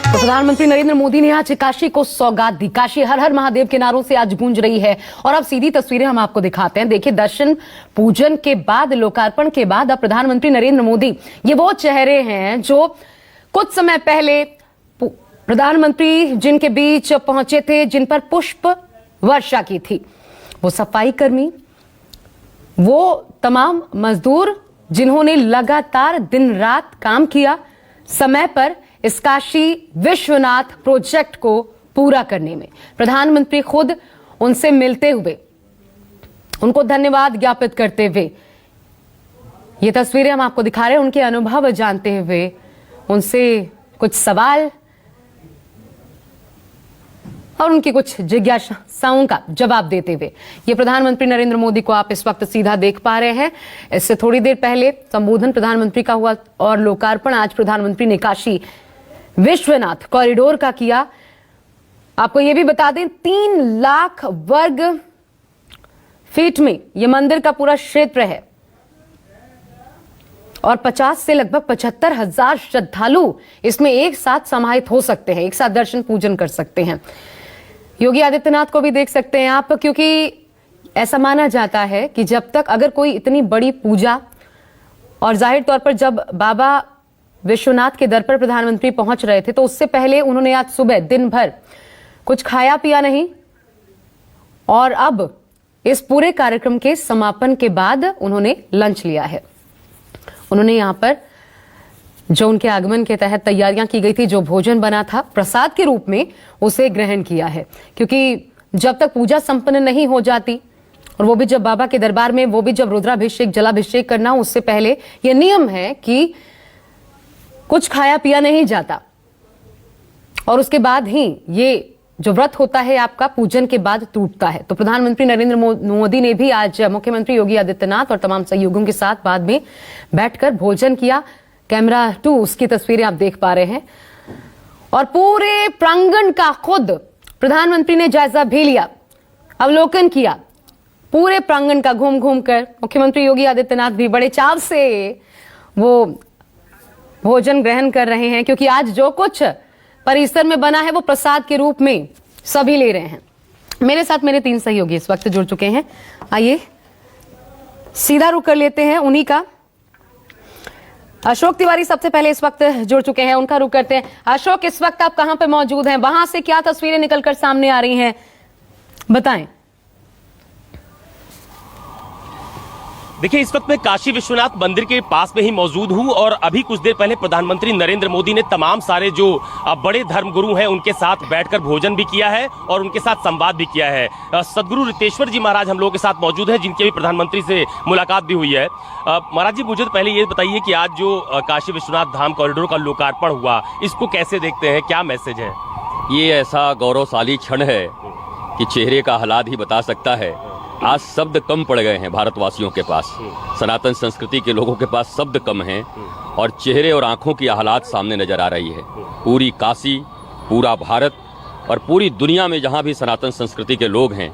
तो प्रधानमंत्री नरेंद्र मोदी ने आज काशी को सौगात दी। काशी हर हर महादेव के नारों से आज गूंज रही है और अब सीधी तस्वीरें हम आपको दिखाते हैं। देखिए, दर्शन पूजन के बाद, लोकार्पण के बाद अब प्रधानमंत्री नरेंद्र मोदी, ये वो चेहरे हैं जो कुछ समय पहले प्रधानमंत्री जिनके बीच पहुंचे थे, जिन पर पुष्प वर्षा की थी। वो सफाई कर्मी, वो तमाम मजदूर जिन्होंने लगातार दिन रात काम किया समय पर इस काशी विश्वनाथ प्रोजेक्ट को पूरा करने में। प्रधानमंत्री खुद उनसे मिलते हुए, उनको धन्यवाद ज्ञापित करते हुए ये तस्वीरें हम आपको दिखा रहे हैं। उनके अनुभव जानते हुए, उनसे कुछ सवाल और उनकी कुछ जिज्ञासाओं का जवाब देते हुए ये प्रधानमंत्री नरेंद्र मोदी को आप इस वक्त सीधा देख पा रहे हैं। इससे थोड़ी देर पहले संबोधन प्रधानमंत्री का हुआ और लोकार्पण आज प्रधानमंत्री ने काशी विश्वनाथ कॉरिडोर का किया। आपको यह भी बता दें, 3 लाख वर्ग फीट में यह मंदिर का पूरा क्षेत्र है और 50 से लगभग 75,000 श्रद्धालु इसमें एक साथ समाहित हो सकते हैं, एक साथ दर्शन पूजन कर सकते हैं। योगी आदित्यनाथ को भी देख सकते हैं आप, क्योंकि ऐसा माना जाता है कि जब तक अगर कोई इतनी बड़ी पूजा, और जाहिर तौर पर जब बाबा विश्वनाथ के दर पर प्रधानमंत्री पहुंच रहे थे तो उससे पहले उन्होंने आज सुबह दिन भर कुछ खाया पिया नहीं, और अब इस पूरे कार्यक्रम के समापन के बाद उन्होंने लंच लिया है। उन्होंने यहां पर जो उनके आगमन के तहत तैयारियां की गई थी, जो भोजन बना था प्रसाद के रूप में, उसे ग्रहण किया है। क्योंकि जब तक पूजा संपन्न नहीं हो जाती, और वो भी जब बाबा के दरबार में, वो भी जब रुद्राभिषेक जलाभिषेक करना हो, उससे पहले यह नियम है कि कुछ खाया पिया नहीं जाता, और उसके बाद ही ये जो व्रत होता है आपका पूजन के बाद टूटता है। तो प्रधानमंत्री नरेंद्र मोदी ने भी आज मुख्यमंत्री योगी आदित्यनाथ और तमाम सहयोगियों के साथ बाद में बैठकर भोजन किया। कैमरा 2 उसकी तस्वीरें आप देख पा रहे हैं, और पूरे प्रांगण का खुद प्रधानमंत्री ने जायजा भी लिया, अवलोकन किया पूरे प्रांगण का। घूम घूम कर मुख्यमंत्री योगी आदित्यनाथ भी बड़े चाव से वो भोजन ग्रहण कर रहे हैं, क्योंकि आज जो कुछ परिसर में बना है वो प्रसाद के रूप में सभी ले रहे हैं। मेरे साथ मेरे 3 सहयोगी इस वक्त जुड़ चुके हैं। आइए सीधा रुख कर लेते हैं उन्हीं का। अशोक तिवारी सबसे पहले इस वक्त जुड़ चुके हैं, उनका रुख करते हैं। अशोक, इस वक्त आप कहां पे मौजूद हैं? वहां से क्या तस्वीरें निकलकर सामने आ रही हैं, बताएं। देखिए, इस वक्त मैं काशी विश्वनाथ मंदिर के पास में ही मौजूद हूं, और अभी कुछ देर पहले प्रधानमंत्री नरेंद्र मोदी ने तमाम सारे जो बड़े धर्मगुरु हैं उनके साथ बैठकर भोजन भी किया है और उनके साथ संवाद भी किया है। सदगुरु रितेश्वर जी महाराज हम लोगों के साथ मौजूद हैं, जिनकी भी प्रधानमंत्री से मुलाकात भी हुई है। महाराज जी, मुझे तो पहले ये बताइए कि आज जो काशी विश्वनाथ धाम कॉरिडोर का लोकार्पण हुआ, इसको कैसे देखते हैं, क्या मैसेज है? ये ऐसा गौरवशाली क्षण है कि चेहरे का हालात ही बता सकता है। आज शब्द कम पड़ गए हैं भारतवासियों के पास, सनातन संस्कृति के लोगों के पास शब्द कम हैं, और चेहरे और आंखों की हालात सामने नजर आ रही है। पूरी काशी, पूरा भारत और पूरी दुनिया में जहां भी सनातन संस्कृति के लोग हैं,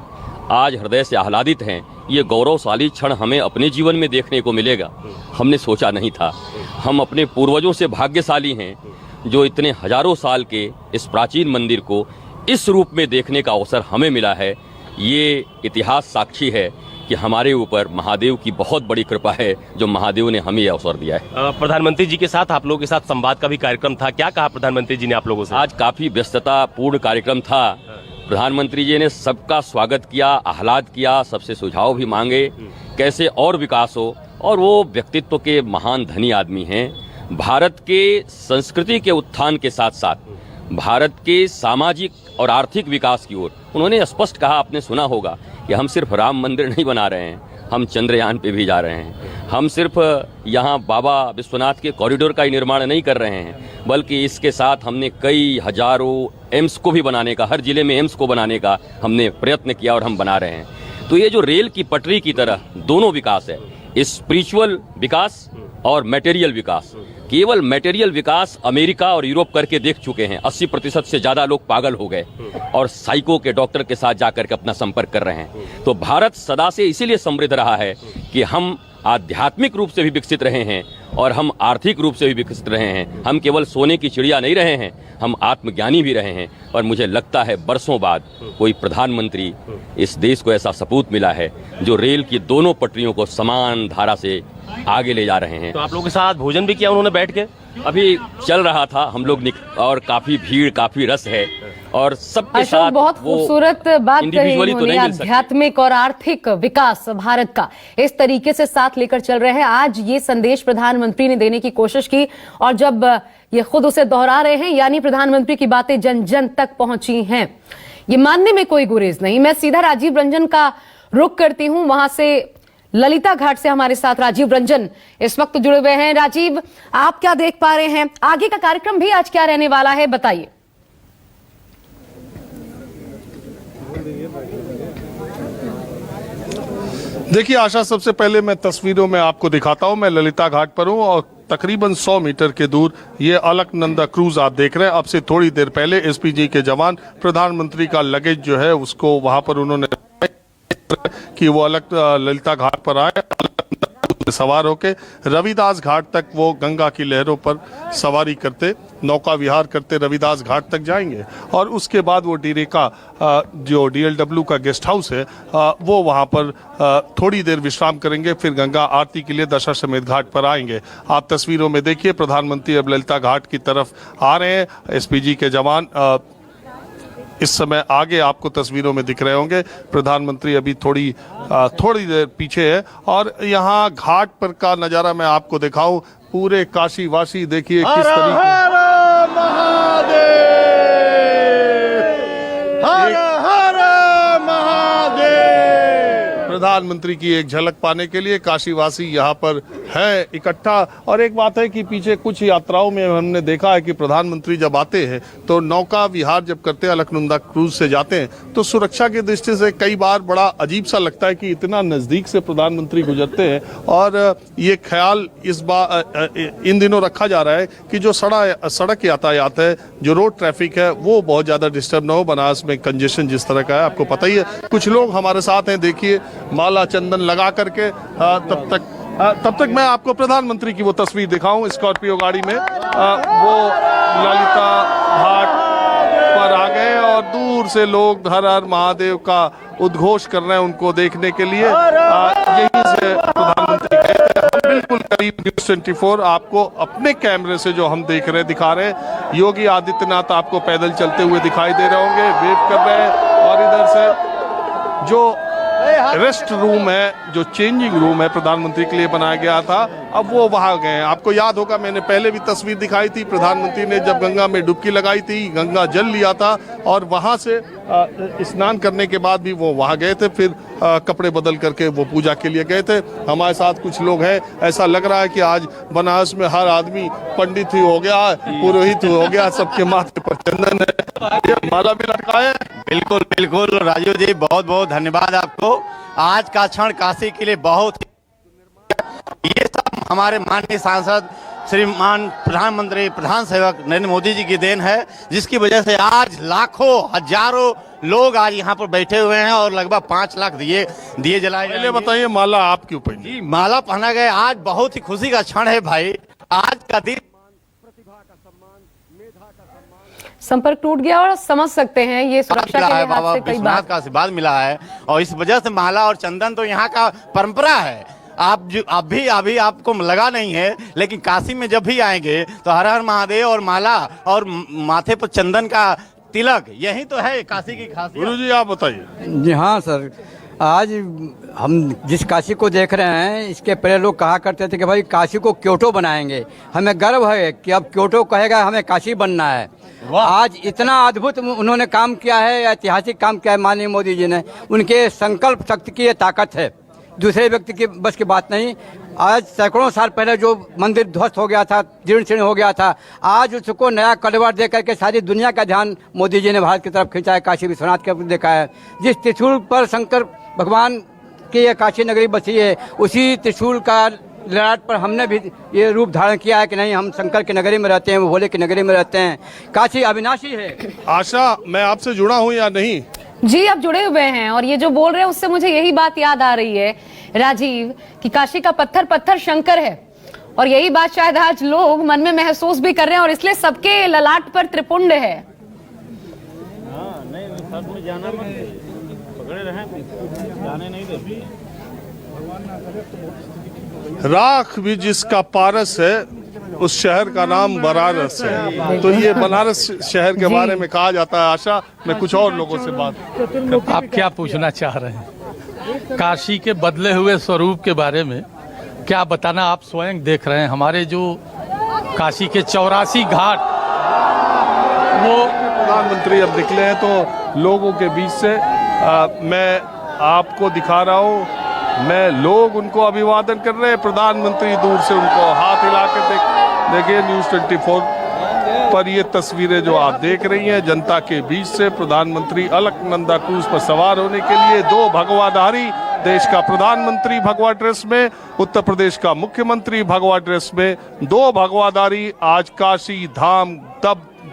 आज हृदय से आह्लादित हैं। ये गौरवशाली क्षण हमें अपने जीवन में देखने को मिलेगा, हमने सोचा नहीं था। हम अपने पूर्वजों से भाग्यशाली हैं जो इतने हजारों साल के इस प्राचीन मंदिर को इस रूप में देखने का अवसर हमें मिला है। ये इतिहास साक्षी है कि हमारे ऊपर महादेव की बहुत बड़ी कृपा है, जो महादेव ने हमें यह अवसर दिया है। प्रधानमंत्री जी के साथ आप लोगों के साथ संवाद का भी कार्यक्रम था, क्या कहा प्रधानमंत्री जी ने आप लोगों से? आज काफी व्यस्तता पूर्ण कार्यक्रम था। प्रधानमंत्री जी ने सबका स्वागत किया, आह्लाद किया, सबसे सुझाव भी मांगे कैसे और विकास हो, और वो व्यक्तित्व के महान धनी आदमी हैं। भारत के संस्कृति के उत्थान के साथ साथ भारत के सामाजिक और आर्थिक विकास की ओर उन्होंने स्पष्ट कहा, आपने सुना होगा, कि हम सिर्फ राम मंदिर नहीं बना रहे हैं, हम चंद्रयान पे भी जा रहे हैं। हम सिर्फ यहाँ बाबा विश्वनाथ के कॉरिडोर का ही निर्माण नहीं कर रहे हैं, बल्कि इसके साथ हमने कई हजारों एम्स को भी बनाने का, हर जिले में एम्स को बनाने का हमने प्रयत्न किया और हम बना रहे हैं। तो ये जो रेल की पटरी की तरह दोनों विकास है, स्पिरिचुअल विकास और मटेरियल विकास। केवल मटेरियल विकास अमेरिका और यूरोप करके देख चुके हैं, 80% से ज्यादा लोग पागल हो गए और साइको के डॉक्टर के साथ जाकर के अपना संपर्क कर रहे हैं। तो भारत सदा से इसीलिए समृद्ध रहा है कि हम आध्यात्मिक रूप से भी विकसित रहे हैं और हम आर्थिक रूप से भी विकसित रहे हैं। हम केवल सोने की चिड़िया नहीं रहे हैं, हम आत्मज्ञानी भी रहे हैं और मुझे लगता है बरसों बाद कोई प्रधानमंत्री इस देश को ऐसा सपूत मिला है जो रेल की दोनों पटरियों को समान धारा से आगे ले जा रहे हैं। तो आप लोगों के साथ भोजन भी किया उन्होंने बैठ के? अभी चल रहा था, हम लोग और काफी भीड़, काफी रस है और सबके साथ बहुत खूबसूरत बात कही उन्होंने। आध्यात्मिक और आर्थिक विकास भारत का इस तरीके से साथ लेकर चल रहे हैं। आज ये संदेश प्रधानमंत्री ने देने की कोशिश की और जब ये खुद उसे दोहरा रहे हैं, यानी प्रधानमंत्री की बातें जन जन तक पहुंची हैं, ये मानने में कोई गुरेज नहीं। मैं सीधा राजीव रंजन का रुख करती हूं, वहां से ललिता घाट से हमारे साथ राजीव रंजन इस वक्त जुड़े हुए हैं। राजीव, आप क्या देख पा रहे हैं? आगे का कार्यक्रम भी आज क्या रहने वाला है, बताइए। देखिए आशा, सबसे पहले मैं तस्वीरों में आपको दिखाता हूं। मैं ललिता घाट पर हूं और तकरीबन 100 मीटर के दूर ये अलकनंदा क्रूज आप देख रहे हैं। अब से थोड़ी देर पहले एसपीजी के जवान प्रधानमंत्री का लगेज जो है उसको वहां पर उन्होंने कि वो ललिता घाट पर आए, सवार होके रविदास घाट तक वो गंगा की लहरों पर सवारी करते, नौका विहार करते रविदास घाट तक जाएंगे और उसके बाद वो डीरेका जो डीएलडब्ल्यू का गेस्ट हाउस है वो वहाँ पर थोड़ी देर विश्राम करेंगे, फिर गंगा आरती के लिए दशाश्वमेध घाट पर आएंगे। आप तस्वीरों में देखिए प्रधानमंत्री अब ललिता घाट की तरफ आ रहे हैं। एसपीजी के जवान इस समय आगे आपको तस्वीरों में दिख रहे होंगे। प्रधानमंत्री अभी थोड़ी देर पीछे है और यहाँ घाट पर का नजारा मैं आपको दिखाऊं। पूरे काशी वासी देखिए किस तरीके प्रधानमंत्री की एक झलक पाने के लिए काशीवासी यहाँ पर है इकट्ठा। और एक बात है कि पीछे कुछ यात्राओं में हमने देखा है कि प्रधानमंत्री जब आते हैं तो नौका विहार जब करते हैं, अलकनंदा क्रूज से जाते हैं, तो सुरक्षा की दृष्टि से कई बार बड़ा अजीब सा लगता है कि इतना नज़दीक से प्रधानमंत्री गुजरते हैं। और ये ख्याल इस बार इन दिनों रखा जा रहा है कि जो सड़क यातायात है, जो रोड ट्रैफिक है, वो बहुत ज़्यादा डिस्टर्ब ना हो। बनारस में कंजेशन जिस तरह का है आपको पता ही है। कुछ लोग हमारे साथ हैं, देखिए माला चंदन लगा करके। तब तक मैं आपको प्रधानमंत्री की वो तस्वीर दिखाऊं स्कॉर्पियो गाड़ी में। वो ललिता घाट पर आ गए और दूर से लोग हर हर महादेव का उद्घोष कर रहे हैं उनको देखने के लिए। यहीं से प्रधानमंत्री गए थे। हम बिल्कुल करीब न्यूज़ 24 आपको अपने कैमरे से जो हम दिखा रहे हैं। योगी आदित्यनाथ आपको पैदल चलते हुए दिखाई दे रहे होंगे, वेव कर रहे हैं। और इधर से जो रेस्ट रूम है, जो चेंजिंग रूम है प्रधानमंत्री के लिए बनाया गया था, अब वो वहां गए हैं। आपको याद होगा मैंने पहले भी तस्वीर दिखाई थी, प्रधानमंत्री ने जब गंगा में डुबकी लगाई थी, गंगा जल लिया था और वहां से स्नान करने के बाद भी वो वहां गए थे, फिर कपड़े बदल करके वो पूजा के लिए गए थे। हमारे साथ कुछ लोग हैं, ऐसा लग रहा है कि आज बनारस में हर आदमी पंडित ही हो गया, पुरोहित हो गया, सबके माथे पर चंदन है, ये माला भी लटकाया है। बिल्कुल बिल्कुल राजीव जी, बहुत बहुत धन्यवाद आपको। आज का क्षण काशी के लिए बहुत ये सब हमारे माननीय सांसद श्रीमान प्रधानमंत्री प्रधान सेवक नरेंद्र मोदी जी की देन है, जिसकी वजह से आज लाखों हजारों लोग आज यहाँ पर बैठे हुए हैं और लगभग 5 लाख दिए जलाए। पहले बताइए माला आप क्यों पहनी? जी, माला पहना गया। आज बहुत ही खुशी का क्षण है भाई। आज का दिन संपर्क टूट गया और समझ सकते हैं ये सुरक्षा के लिहाज बाबा से कई विश्वनाथ बार का आशीर्वाद मिला है और इस वजह से माला और चंदन तो यहाँ का परंपरा है। आप जो अभी आपको लगा नहीं है, लेकिन काशी में जब भी आएंगे तो हर हर महादेव और माला और माथे पर चंदन का तिलक, यही तो है काशी की खासियत। गुरुजी आप बताइए। जी हाँ सर, आज हम जिस काशी को देख रहे हैं, इसके पहले लोग कहा करते थे कि भाई काशी को क्योटो बनाएंगे। हमें गर्व है कि अब क्योटो कहेगा हमें काशी बनना है। आज इतना अद्भुत उन्होंने काम किया है, ऐतिहासिक काम किया है माननीय मोदी जी ने। उनके संकल्प शक्ति की ये ताकत है, दूसरे व्यक्ति की बस की बात नहीं। आज सैकड़ों साल पहले जो मंदिर ध्वस्त हो गया था, जीर्ण शीर्ण हो गया था, आज उसको नया कलवर दे करके सारी दुनिया का ध्यान मोदी जी ने भारत की तरफ खींचा है, काशी विश्वनाथ के ऊपर देखा है। जिस त्रिशूल पर शंकर भगवान की ये काशी नगरी बसी है, उसी त्रिशूल का ललाट पर हमने भी ये रूप धारण किया है कि नहीं, हम शंकर की नगरी में रहते हैं, वो भोले की नगरी में रहते हैं। काशी अविनाशी है। आशा, मैं आपसे जुड़ा हूँ या नहीं? जी, आप जुड़े हुए हैं और ये जो बोल रहे हैं उससे मुझे यही बात याद आ रही है राजीव कि काशी का पत्थर पत्थर शंकर है और यही बात शायद आज लोग मन में महसूस भी कर रहे हैं और इसलिए सबके ललाट पर त्रिपुंड है। राख भी जिसका पारस है उस शहर का नाम बनारस है। तो ये बनारस शहर के बारे में कहा जाता है। आशा, मैं कुछ और लोगों से बात। आप क्या पूछना चाह रहे हैं? काशी के बदले हुए स्वरूप के बारे में क्या बताना, आप स्वयं देख रहे हैं। हमारे जो काशी के 84 घाट, वो प्रधानमंत्री अब निकले हैं तो लोगों के बीच से मैं आपको दिखा रहा हूँ। लोग उनको अभिवादन कर रहे हैं। प्रधानमंत्री दूर से उनको हाथ हिला के देखिए। न्यूज़ 24 पर ये तस्वीरें जो आप देख रही हैं, जनता के बीच से प्रधानमंत्री अलकनंदा क्रूज पर सवार होने के लिए दो भगवाधारी, देश का प्रधानमंत्री भगवा ड्रेस में, उत्तर प्रदेश का मुख्यमंत्री भगवा ड्रेस में, दो भगवाधारी आज काशी धाम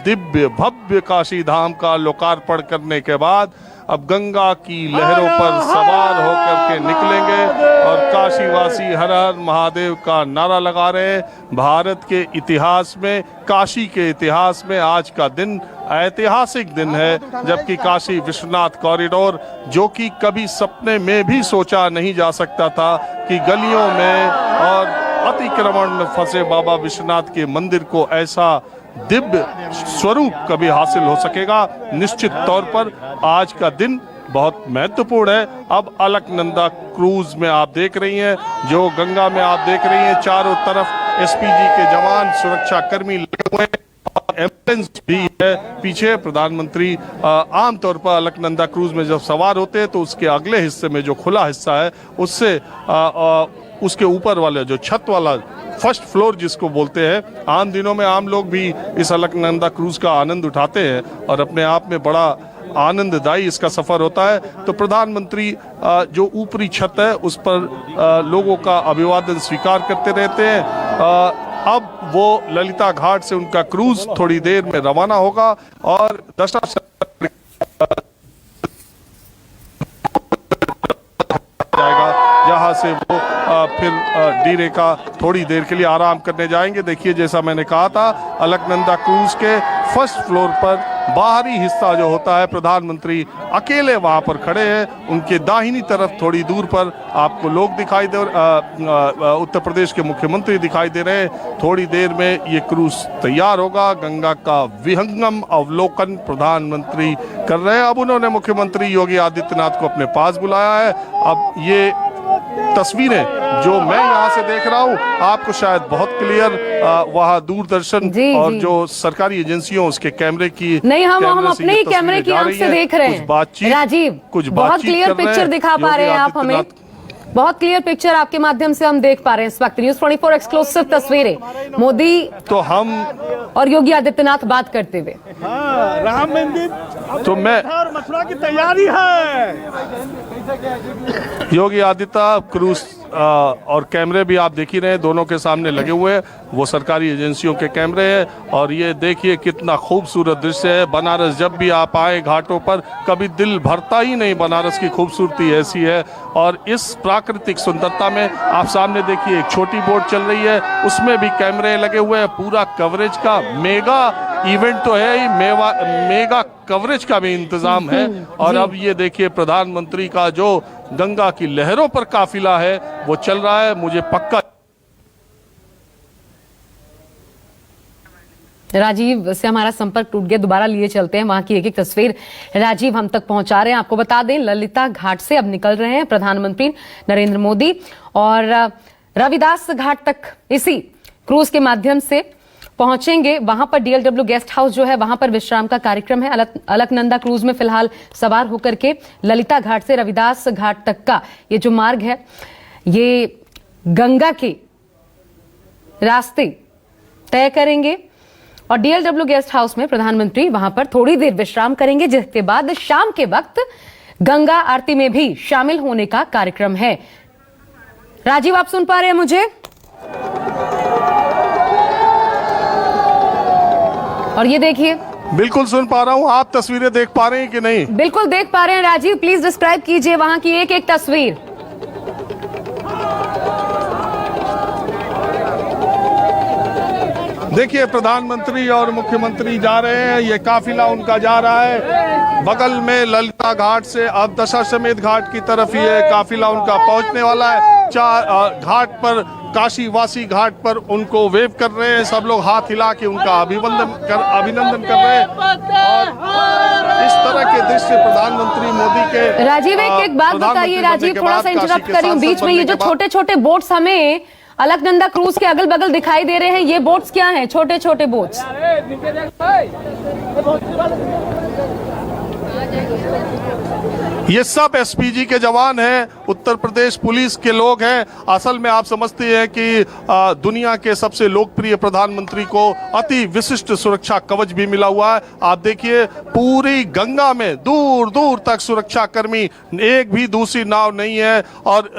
दिव्य भव्य काशी धाम का लोकार्पण करने के बाद अब गंगा की लहरों पर सवार होकर के निकलेंगे और काशीवासी हर हर महादेव का नारा लगा रहे हैं। भारत के इतिहास में, काशी के इतिहास में आज का दिन ऐतिहासिक दिन है, जबकि काशी विश्वनाथ कॉरिडोर, जो कि कभी सपने में भी सोचा नहीं जा सकता था कि गलियों में और अतिक्रमण में फंसे बाबा विश्वनाथ के मंदिर को ऐसा दिव्य स्वरूप कभी हासिल हो सकेगा। निश्चित तौर पर आज का दिन बहुत महत्वपूर्ण है। अब अलकनंदा क्रूज में आप देख रही हैं, जो गंगा में आप देख रही हैं, चारों तरफ एसपीजी के जवान, सुरक्षा कर्मी लगे हुए हैं, एम्बुलेंस भी है पीछे। प्रधानमंत्री आमतौर पर अलकनंदा क्रूज में जब सवार होते हैं तो उसके अगले हिस्से में जो खुला हिस्सा है, उससे उसके ऊपर वाले जो छत वाला फर्स्ट फ्लोर जिसको बोलते हैं, आम दिनों में आम लोग भी इस अलकनंदा क्रूज का आनंद उठाते हैं और अपने आप में बड़ा आनंददायी इसका सफर होता है। तो प्रधानमंत्री जो ऊपरी छत है उस पर लोगों का अभिवादन स्वीकार करते रहते हैं। अब वो ललिता घाट से उनका क्रूज थोड़ी देर में रवाना होगा और जाएगा, जहां से वो फिर डीरे का थोड़ी देर के लिए आराम करने जाएंगे। देखिए, जैसा मैंने कहा था, अलकनंदा क्रूज के फर्स्ट फ्लोर पर बाहरी हिस्सा जो होता है, प्रधानमंत्री अकेले वहां पर खड़े हैं। उनके दाहिनी तरफ थोड़ी दूर पर आपको लोग दिखाई दे, उत्तर प्रदेश के मुख्यमंत्री दिखाई दे रहे हैं। थोड़ी देर में ये क्रूज तैयार होगा। गंगा का विहंगम अवलोकन प्रधानमंत्री कर रहे हैं। अब उन्होंने मुख्यमंत्री योगी आदित्यनाथ को अपने पास बुलाया है। अब ये तस्वीरें जो मैं यहाँ से देख रहा हूँ, आपको शायद बहुत क्लियर वहाँ दूरदर्शन और जो सरकारी एजेंसियों उसके कैमरे की नहीं, हम अपने ही कैमरे की आंख से देख रहे हैं। राजीव, बहुत क्लियर पिक्चर दिखा पा रहे हैं आप हमें, बहुत क्लियर पिक्चर आपके माध्यम से हम देख पा रहे हैं इस वक्त। न्यूज़ 24 एक्सक्लूसिव तस्वीरें, मोदी तो हम और योगी आदित्यनाथ बात करते हुए। राम मंदिर तो मैं मथुरा की तैयारी है। योगी आदित्यनाथ क्रूज और कैमरे भी आप देख ही रहे हैं, दोनों के सामने लगे हुए हैं। वो सरकारी एजेंसियों के कैमरे हैं और ये देखिए कितना खूबसूरत दृश्य है। बनारस जब भी आप आए घाटों पर, कभी दिल भरता ही नहीं। बनारस की खूबसूरती ऐसी है और इस प्राकृतिक सुंदरता में आप सामने देखिए एक छोटी बोट चल रही है, उसमें भी कैमरे लगे हुए हैं। पूरा कवरेज का मेगा इवेंट तो है ही, मेगा कवरेज का भी इंतजाम है। और अब ये देखिए प्रधानमंत्री का जो गंगा की लहरों पर काफिला है वो चल रहा है। मुझे पक्का राजीव से हमारा संपर्क टूट गया, दोबारा लिए चलते हैं। वहां की एक एक तस्वीर राजीव हम तक पहुंचा रहे हैं। आपको बता दें, ललिता घाट से अब निकल रहे हैं प्रधानमंत्री नरेंद्र मोदी और रविदास घाट तक इसी क्रूज के माध्यम से पहुंचेंगे। वहां पर डीएलडब्ल्यू गेस्ट हाउस जो है वहां पर विश्राम का कार्यक्रम है। अलकनंदा क्रूज में फिलहाल सवार होकर के ललिता घाट से रविदास घाट तक का ये जो मार्ग है, ये गंगा के रास्ते तय करेंगे और डीएलडब्ल्यू गेस्ट हाउस में प्रधानमंत्री वहां पर थोड़ी देर विश्राम करेंगे, जिसके बाद शाम के वक्त गंगा आरती में भी शामिल होने का कार्यक्रम है। राजीव, आप सुन पा रहे हैं मुझे? और ये देखिए, बिल्कुल सुन पा रहा हूं। आप तस्वीरें देख पा रहे हैं कि नहीं? बिल्कुल देख पा रहे हैं राजीव, प्लीज डिस्क्राइब कीजिए वहां की एक एक तस्वीर। देखिए प्रधानमंत्री और मुख्यमंत्री जा रहे हैं, ये काफिला उनका जा रहा है। बगल में ललिता घाट से अब दशाश्वमेध घाट की तरफ ये काफिला उनका पहुंचने वाला है। घाट पर काशी वासी घाट पर उनको वेव कर रहे हैं, सब लोग हाथ हिला के उनका अभिनंदन कर रहे हैं। और इस तरह के दृश्य प्रधानमंत्री मोदी के। राजीव एक बात बताइए, राजीव थोड़ा सा इंटरप्ट कर रही हूँ बीच में, ये जो छोटे छोटे बोट्स हमें अलकनंदा क्रूज के अगल बगल दिखाई दे रहे हैं, ये बोट्स क्या हैं? छोटे छोटे बोट्स। ये सब एसपीजी के जवान हैं, उत्तर प्रदेश पुलिस के लोग हैं। असल में आप समझते हैं कि दुनिया के सबसे लोकप्रिय प्रधानमंत्री को अति विशिष्ट सुरक्षा कवच भी मिला हुआ है। आप देखिए पूरी गंगा में दूर दूर तक सुरक्षा कर्मी, एक भी दूसरी नाव नहीं है। और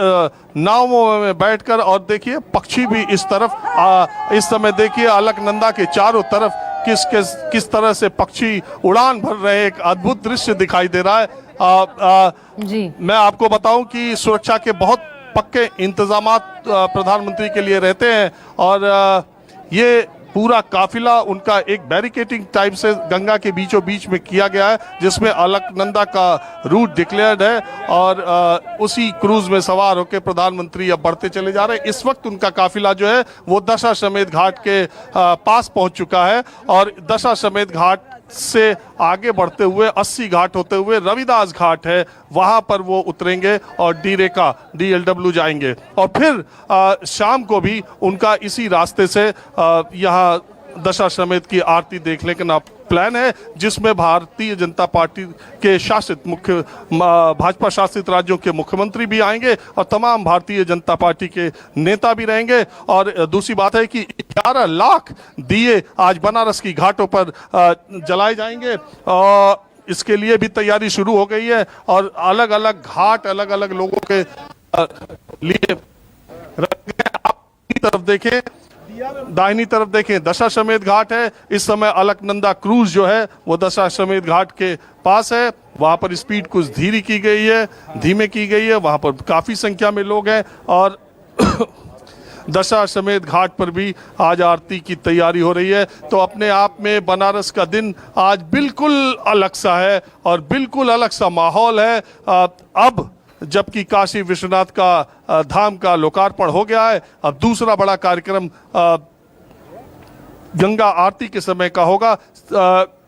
नावों में बैठकर, और देखिए पक्षी भी इस तरफ, इस समय देखिए अलकनंदा के चारों तरफ किस तरह से पक्षी उड़ान भर रहे हैं। एक अद्भुत दृश्य दिखाई दे रहा है। जी मैं आपको बताऊं कि सुरक्षा के बहुत पक्के इंतजामात प्रधानमंत्री के लिए रहते हैं। और ये पूरा काफिला उनका एक बैरिकेडिंग टाइप से गंगा के बीचों बीच में किया गया है, जिसमें अलकनंदा का रूट डिक्लेयर्ड है। और उसी क्रूज में सवार होकर प्रधानमंत्री अब बढ़ते चले जा रहे हैं। इस वक्त उनका काफिला जो है वो दशाश्वमेध घाट के पास पहुंच चुका है। और दशाश्वमेध घाट से आगे बढ़ते हुए 80 घाट होते हुए रविदास घाट है, वहां पर वो उतरेंगे और डीरेका DLW जाएंगे। और फिर शाम को भी उनका इसी रास्ते से यहाँ दशाश्वमेध की आरती देखने का प्लान है, जिसमें भारतीय जनता पार्टी के शासित भाजपा शासित राज्यों के मुख्यमंत्री भी आएंगे और तमाम भारतीय जनता पार्टी के नेता भी रहेंगे। और दूसरी बात है कि 11 लाख दिए आज बनारस की घाटों पर जलाए जाएंगे और इसके लिए भी तैयारी शुरू हो गई है। और अलग अलग घाट अलग अलग लोगों के लिए आप तरफ देखें, दाहिनी तरफ देखें दशाश्वमेध घाट है। इस समय अलकनंदा क्रूज जो है वो दशाश्वमेध घाट के पास है, वहां पर स्पीड कुछ धीमी की गई है, वहां पर काफी संख्या में लोग हैं। और दशाश्वमेध घाट पर भी आज आरती की तैयारी हो रही है। तो अपने आप में बनारस का दिन आज बिल्कुल अलग सा है और बिल्कुल अलग सा माहौल है। अब जबकि काशी विश्वनाथ का धाम का लोकार्पण हो गया है, अब दूसरा बड़ा कार्यक्रम गंगा आरती के समय का होगा।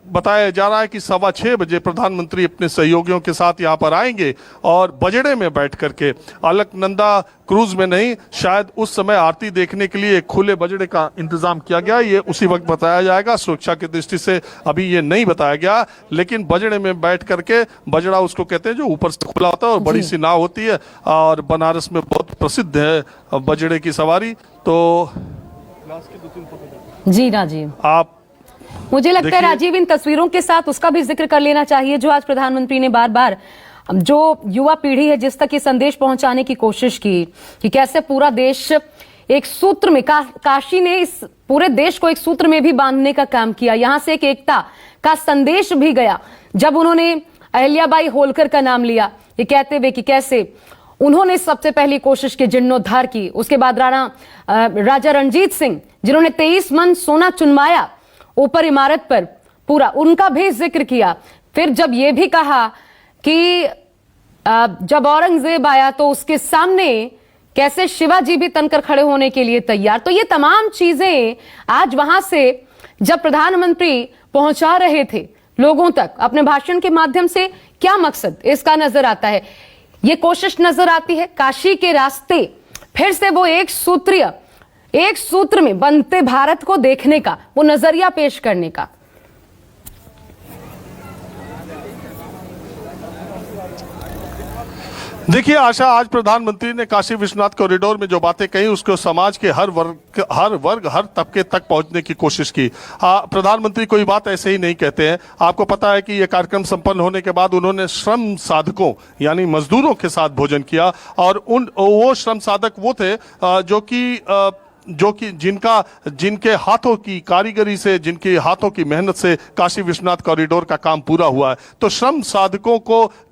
बताया जा रहा है कि 6:15 बजे प्रधानमंत्री अपने सहयोगियों के साथ यहाँ पर आएंगे और बजड़े में बैठ करके, अलकनंदा क्रूज में नहीं, शायद उस समय आरती देखने के लिए एक खुले बजड़े का इंतजाम किया गया। ये उसी वक्त बताया जाएगा, सुरक्षा की दृष्टि से अभी ये नहीं बताया गया। लेकिन बजड़े में बैठ करके, बजड़ा उसको कहते हैं जो ऊपर से खुला होता है और बड़ी सी नाव होती है, और बनारस में बहुत प्रसिद्ध है बजड़े की सवारी। तो जी राजीव, आप मुझे लगता है राजीव इन तस्वीरों के साथ उसका भी जिक्र कर लेना चाहिए जो आज प्रधानमंत्री ने बार बार जो युवा पीढ़ी है जिस तक ये संदेश पहुंचाने की कोशिश की कि कैसे पूरा देश एक सूत्र में, काशी ने इस पूरे देश को एक सूत्र में भी बांधने का काम किया। यहां से एक एकता का संदेश भी गया जब उन्होंने अहिल्याबाई होलकर का नाम लिया, ये कहते हुए कि कैसे उन्होंने सबसे पहली कोशिश की जीर्णोद्धार की। उसके बाद राजा रणजीत सिंह जिन्होंने 23 मन सोना चुनवाया ऊपर इमारत पर, पूरा उनका भी जिक्र किया। फिर जब यह भी कहा कि जब औरंगजेब आया तो उसके सामने कैसे शिवाजी भी तनकर खड़े होने के लिए तैयार। तो ये तमाम चीजें आज वहां से जब प्रधानमंत्री पहुंचा रहे थे लोगों तक अपने भाषण के माध्यम से, क्या मकसद इसका नजर आता है, ये कोशिश नजर आती है काशी के रास्ते फिर से वो एक सूत्र में बनते भारत को देखने का, वो नजरिया पेश करने का। देखिए आशा, आज प्रधानमंत्री ने काशी विश्वनाथ कॉरिडोर में जो बातें कही उसको समाज के हर वर्ग हर तबके तक पहुंचने की कोशिश की। प्रधानमंत्री कोई बात ऐसे ही नहीं कहते हैं। आपको पता है कि यह कार्यक्रम संपन्न होने के बाद उन्होंने श्रम साधकों यानी मजदूरों के साथ भोजन किया। और वो श्रम साधक वो थे जो कि जिनके हाथों की कारीगरी से, जिनके हाथों की मेहनत से काशी विश्वनाथ कॉरिडोर का काम पूरा हुआ है। तो श्रम साधकों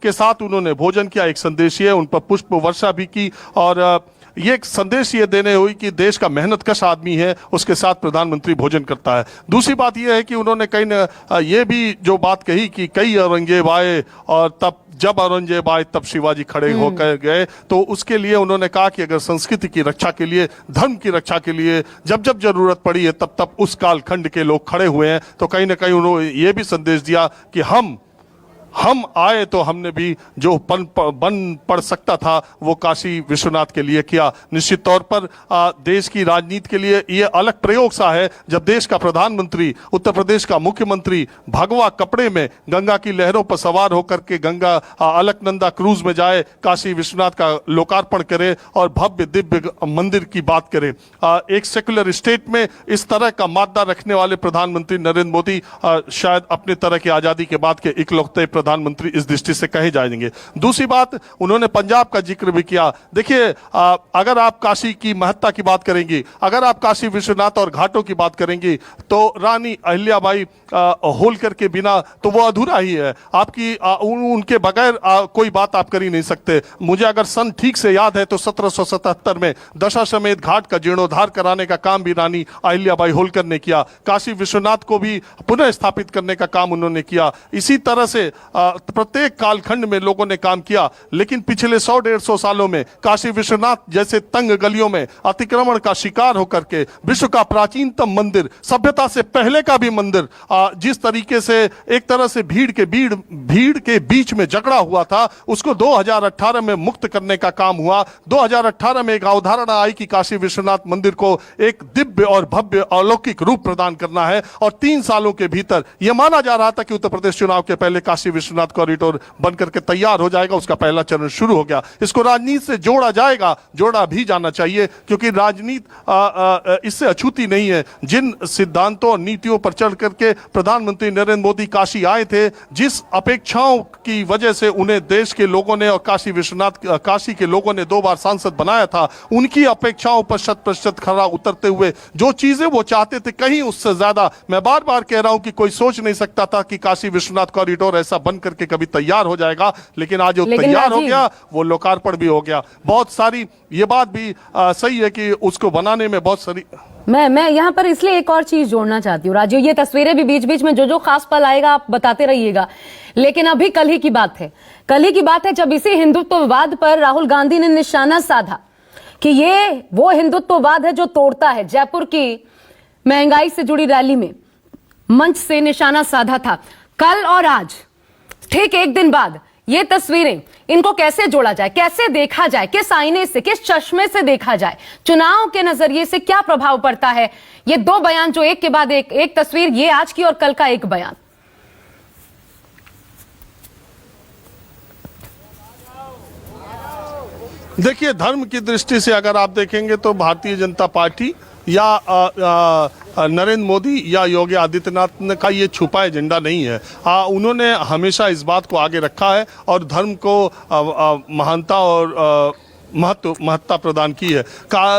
के साथ उन्होंने भोजन किया, एक संदेशीय, उन पर पुष्प वर्षा भी की। और ये एक संदेश ये देने हुई कि देश का मेहनत कश आदमी है, उसके साथ प्रधानमंत्री भोजन करता है। दूसरी बात यह है कि उन्होंने कहीं न ये भी जो बात कही कि कई औरंगजेब आए और तब जब औरंगजेब आए तब शिवाजी खड़े होकर गए, तो उसके लिए उन्होंने कहा कि अगर संस्कृति की रक्षा के लिए, धर्म की रक्षा के लिए जब जब जरूरत पड़ी है तब तब उस कालखंड के लोग खड़े हुए हैं। तो कहीं ना कहीं उन्होंने ये भी संदेश दिया कि हम आए तो हमने भी जो बन पड़ सकता था वो काशी विश्वनाथ के लिए किया। निश्चित तौर पर देश की राजनीति के लिए ये अलग प्रयोग सा है जब देश का प्रधानमंत्री, उत्तर प्रदेश का मुख्यमंत्री भगवा कपड़े में गंगा की लहरों पर सवार होकर के गंगा अलकनंदा क्रूज में जाए, काशी विश्वनाथ का लोकार्पण करे और भव्य दिव्य मंदिर की बात करे। एक सेकुलर स्टेट में इस तरह का मादा रखने वाले प्रधानमंत्री नरेंद्र मोदी शायद अपने तरह की आजादी के बाद के इकलौते प्रधानमंत्री इस दृष्टि से कहे जाएंगे। दूसरी बात, उन्होंने पंजाब का जिक्र भी किया। देखिए, अगर आप काशी की महत्ता की बात करेंगी, अगर आप काशी विश्वनाथ और घाटों की बात करेंगी, तो रानी अहिल्याबाई होलकर के बिना तो वो अधूरा ही है। आपकी उनके बगैर कोई बात आप कर ही नहीं सकते। मुझे अगर सन ठीक से याद है तो 1777 में दशाश्वमेध घाट का जीर्णोद्धार कराने का काम भी रानी अहिल्याबाई होलकर ने किया। काशी विश्वनाथ को भी पुनः स्थापित करने का काम उन्होंने किया। इसी तरह से प्रत्येक कालखंड में लोगों ने काम किया, लेकिन पिछले 100-150 सालों में काशी विश्वनाथ जैसे तंग गलियों में अतिक्रमण का शिकार होकर के विश्व का प्राचीनतम मंदिर, सभ्यता से पहले का भी मंदिर, जिस तरीके से एक तरह से भीड़ के बीच में जकड़ा हुआ था, उसको 2018 में मुक्त करने का काम हुआ। 2018 में एक अवधारणा आई कि काशी विश्वनाथ मंदिर को एक दिव्य और भव्य अलौकिक रूप प्रदान करना है, और 3 सालों के भीतर यह माना जा रहा था कि उत्तर प्रदेश चुनाव के पहले काशी विश्वनाथ कॉरिडोर बनकर के तैयार हो जाएगा। उसका पहला चरण शुरू हो गया। इसको राजनीति से जोड़ा जाएगा, जोड़ा भी जाना चाहिए, क्योंकि राजनीति इससे अछूती नहीं है। जिन सिद्धांतों और नीतियों पर चढ़ करके प्रधानमंत्री नरेंद्र मोदी काशी आए थे, जिस अपेक्षाओं की वजह से उन्हें देश के लोगों ने और काशी के लोगों ने 2 बार सांसद बनाया था, उनकी अपेक्षाओं पर 100% खरा उतरते हुए जो चीजें वो चाहते थे, कहीं उससे ज्यादा, मैं बार बार कह रहा हूं कि कोई सोच नहीं सकता था कि काशी विश्वनाथ कॉरिडोर ऐसा बन करके कभी तैयार हो जाएगा, लेकिन आज वो तैयार हो गया, वो लोकार्पण भी हो गया। बहुत सारी ये बात भी सही है कि उसको बनाने में बहुत सारी, मैं यहाँ पर इसलिए एक और चीज जोड़ना चाहती हूँ राजीव। ये तस्वीरें भी बीच बीच में जो खास पल आएगा आप बताते रहिएगा, लेकिन अभी कल ही की बात है जब इसी हिंदुत्ववाद पर राहुल गांधी ने निशाना साधा कि ये वो हिंदुत्ववाद है जो तोड़ता है। जयपुर की महंगाई से जुड़ी रैली में मंच से निशाना साधा था। कल और आज ठीक एक दिन बाद ये तस्वीरें, इनको कैसे जोड़ा जाए, कैसे देखा जाए, किस आईने से, किस चश्मे से देखा जाए, चुनाव के नजरिए से क्या प्रभाव पड़ता है। ये 2 बयान जो एक के बाद एक तस्वीर, ये आज की और कल का एक बयान। देखिए, धर्म की दृष्टि से अगर आप देखेंगे तो भारतीय जनता पार्टी या नरेंद्र मोदी या योगी आदित्यनाथ का ये छुपा एजेंडा नहीं है। उन्होंने हमेशा इस बात को आगे रखा है और धर्म को महानता और महत्ता प्रदान की है।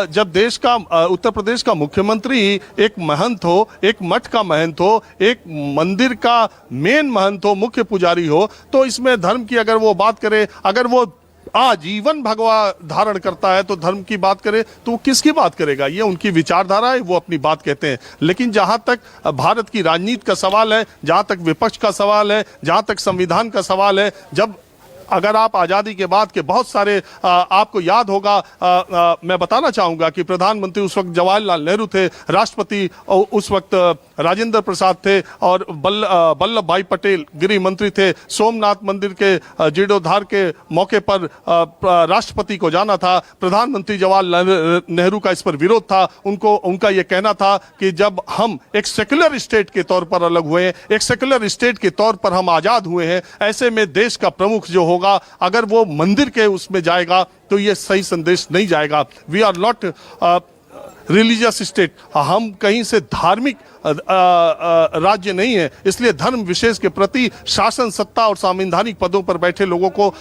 जब देश का उत्तर प्रदेश का मुख्यमंत्री एक महंत हो, एक मठ का महंत हो, एक मंदिर का मेन महंत हो, मुख्य पुजारी हो, तो इसमें धर्म की अगर वो बात करे, अगर वो आजीवन भगवा धारण करता है तो धर्म की बात करे तो वो किसकी बात करेगा? ये उनकी विचारधारा है, वो अपनी बात कहते हैं। लेकिन जहां तक भारत की राजनीति का सवाल है, जहां तक विपक्ष का सवाल है, जहां तक संविधान का सवाल है, जब अगर आप आज़ादी के बाद के बहुत सारे आपको याद होगा, मैं बताना चाहूँगा कि प्रधानमंत्री उस वक्त जवाहरलाल नेहरू थे, राष्ट्रपति उस वक्त राजेंद्र प्रसाद थे और वल्लभ भाई पटेल गृह मंत्री थे। सोमनाथ मंदिर के जीर्णोद्धार के मौके पर राष्ट्रपति को जाना था। प्रधानमंत्री जवाहरलाल नेहरू का इस पर विरोध था। उनका यह कहना था कि जब हम एक सेक्युलर स्टेट के तौर पर अलग हुए हैं, एक सेक्युलर स्टेट के तौर पर हम आज़ाद हुए हैं, ऐसे में देश का प्रमुख जो होगा, अगर वो मंदिर के उसमें जाएगा तो ये सही संदेश नहीं जाएगा। We are not religious state, हम कहीं से धार्मिक राज्य नहीं है, इसलिए धर्म विशेष के प्रति शासन सत्ता और संवैधानिक पदों पर बैठे लोगों को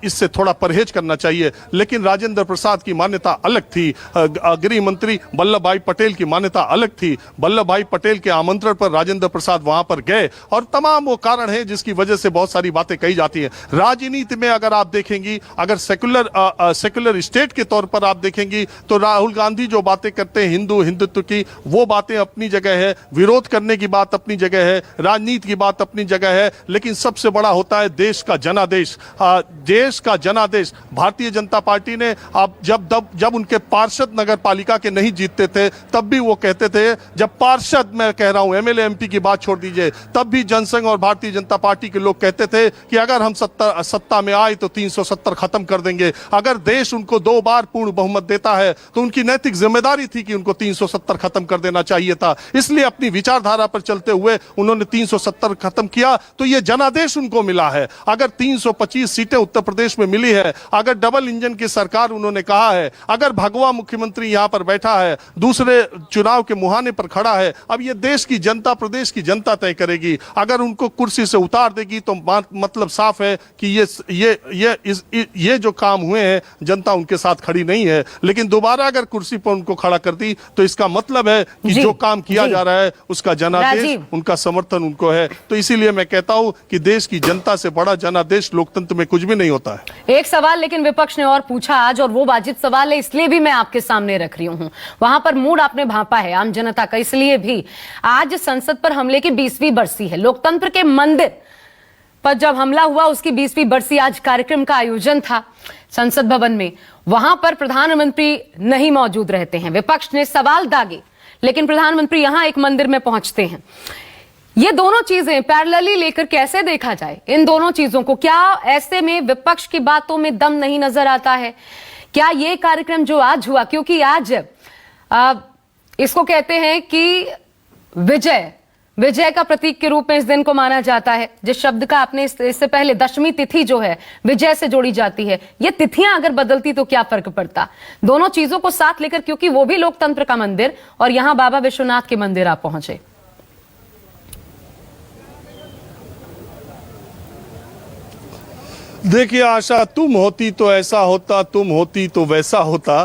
इससे थोड़ा परहेज करना चाहिए। लेकिन राजेंद्र प्रसाद की मान्यता अलग थी, गृह मंत्री वल्लभ भाई पटेल की मान्यता अलग थी। वल्लभ भाई पटेल के आमंत्रण पर राजेंद्र प्रसाद वहां पर गए और तमाम वो कारण है जिसकी वजह से बहुत सारी बातें कही जाती हैं। राजनीति में अगर आप देखेंगी, अगर सेकुलर स्टेट के तौर पर आप देखेंगी तो राहुल गांधी जो बातें करते हैं हिंदुत्व की, वो बातें अपनी जगह है, विरोध करने की बात अपनी जगह है, राजनीति की बात अपनी जगह है, लेकिन सबसे बड़ा होता है देश का जनादेश। देश का जनादेश भारतीय जनता पार्टी ने जब उनके पार्षद नगर पालिका के नहीं जीतते थे तब भी वो कहते थे, जब पार्षद मैं कह रहा हूं एमएलए एमपी की बात छोड़ दीजिए, तब भी जनसंघ और भारतीय जनता पार्टी के लोग कहते थे कि अगर हम सत्ता में आए तो 370 खत्म कर देंगे। अगर देश उनको 2 बार पूर्ण बहुमत देता है तो उनकी नैतिक जिम्मेदारी थी कि उनको 370 खत्म कर देना चाहिए था। इसलिए अपनी विचारधारा पर चलते हुए उन्होंने 370 खत्म किया, तो ये जनादेश उनको मिला है। अगर 325 सीटें उत्तर प्रदेश में मिली है, अगर डबल इंजन की सरकार उन्होंने कहा है, अगर भगवा मुख्यमंत्री यहां पर बैठा है, दूसरे चुनाव के मुहाने पर खड़ा है, अब ये देश की जनता, प्रदेश की जनता तय करेगी। अगर उनको कुर्सी से उतार देगी तो मतलब साफ है कि ये जो काम हुए हैं जनता उनके साथ खड़ी नहीं है। लेकिन दोबारा अगर कुर्सी पर उनको खड़ा कर दी तो इसका मतलब है कि जो काम किया जा रहा है उसका जनादेश, उनका समर्थन उनको है। तो इसीलिए मैं कहता हूं कि देश की जनता से बड़ा जनादेश लोकतंत्र में कुछ भी नहीं होता है। एक सवाल लेकिन विपक्ष ने और पूछा आज, और वो वाजिब सवाल है, इसलिए भी मैं आपके सामने रख रही हूं। वहां पर मूड आपने भांपा है आम जनता का, इसलिए भी आज संसद पर हमले की 20वीं बरसी है। लोकतंत्र के मंदिर पर जब हमला हुआ उसकी 20वीं बरसी, आज कार्यक्रम का आयोजन था संसद भवन में। वहां पर प्रधानमंत्री नहीं मौजूद रहते हैं, विपक्ष ने सवाल दागे, लेकिन प्रधानमंत्री यहां एक मंदिर में पहुंचते हैं। ये दोनों चीजें पैरेलली लेकर कैसे देखा जाए इन दोनों चीजों को? क्या ऐसे में विपक्ष की बातों में दम नहीं नजर आता है? क्या ये कार्यक्रम जो आज हुआ, क्योंकि आज इसको कहते हैं कि विजय का प्रतीक के रूप में इस दिन को माना जाता है, जिस शब्द का आपने इससे पहले दशमी तिथि जो है विजय से जोड़ी जाती है, ये तिथियां अगर बदलती तो क्या फर्क पड़ता? दोनों चीजों को साथ लेकर, क्योंकि वो भी लोकतंत्र का मंदिर और यहां बाबा विश्वनाथ के मंदिर आप पहुंचे। देखिए आशा, तुम होती तो ऐसा होता, तुम होती तो वैसा होता,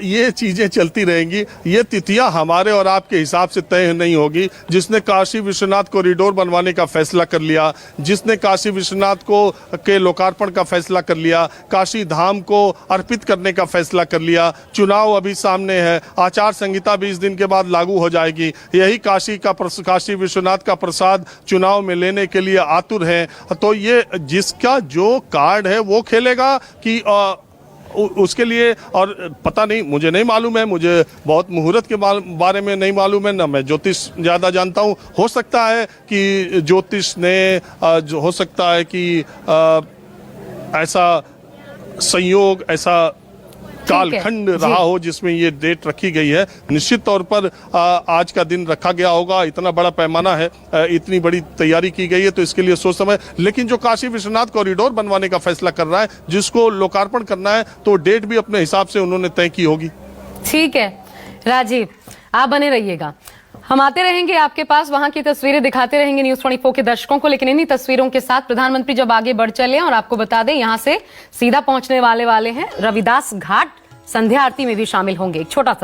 ये चीजें चलती रहेंगी। ये तिथियां हमारे और आपके हिसाब से तय नहीं होगी। जिसने काशी विश्वनाथ कॉरिडोर बनवाने का फैसला कर लिया, जिसने काशी विश्वनाथ के लोकार्पण का फैसला कर लिया, काशी धाम को अर्पित करने का फैसला कर लिया, चुनाव अभी सामने है, आचार संहिता 20 दिन के बाद लागू हो जाएगी, यही काशी विश्वनाथ का प्रसाद चुनाव में लेने के लिए आतुर है। तो ये जिसका जो कार्ड है वो खेलेगा कि उसके लिए, और पता नहीं, मुझे नहीं मालूम है, मुझे बहुत मुहूर्त के बारे में नहीं मालूम है, ना मैं ज्योतिष ज़्यादा जानता हूँ। हो सकता है कि ज्योतिष ने हो सकता है कि ऐसा संयोग, ऐसा कालखंड रहा हो जिसमें ये डेट रखी गई है। निश्चित तौर पर आज का दिन रखा गया होगा, इतना बड़ा पैमाना है, इतनी बड़ी तैयारी की गई है, तो इसके लिए सोच समय। लेकिन जो काशी विश्वनाथ कॉरिडोर बनवाने का फैसला कर रहा है, जिसको लोकार्पण करना है, तो डेट भी अपने हिसाब से उन्होंने तय की होगी। ठीक है राजीव, आप बने रहिएगा, हम आते रहेंगे आपके पास, वहां की तस्वीरें दिखाते रहेंगे न्यूज़ 24 के दर्शकों को। लेकिन इन्हीं तस्वीरों के साथ प्रधानमंत्री जब आगे बढ़ चले, और आपको बता दें यहां से सीधा पहुंचने वाले हैं रविदास घाट, संध्या आरती में भी शामिल होंगे। एक छोटा सा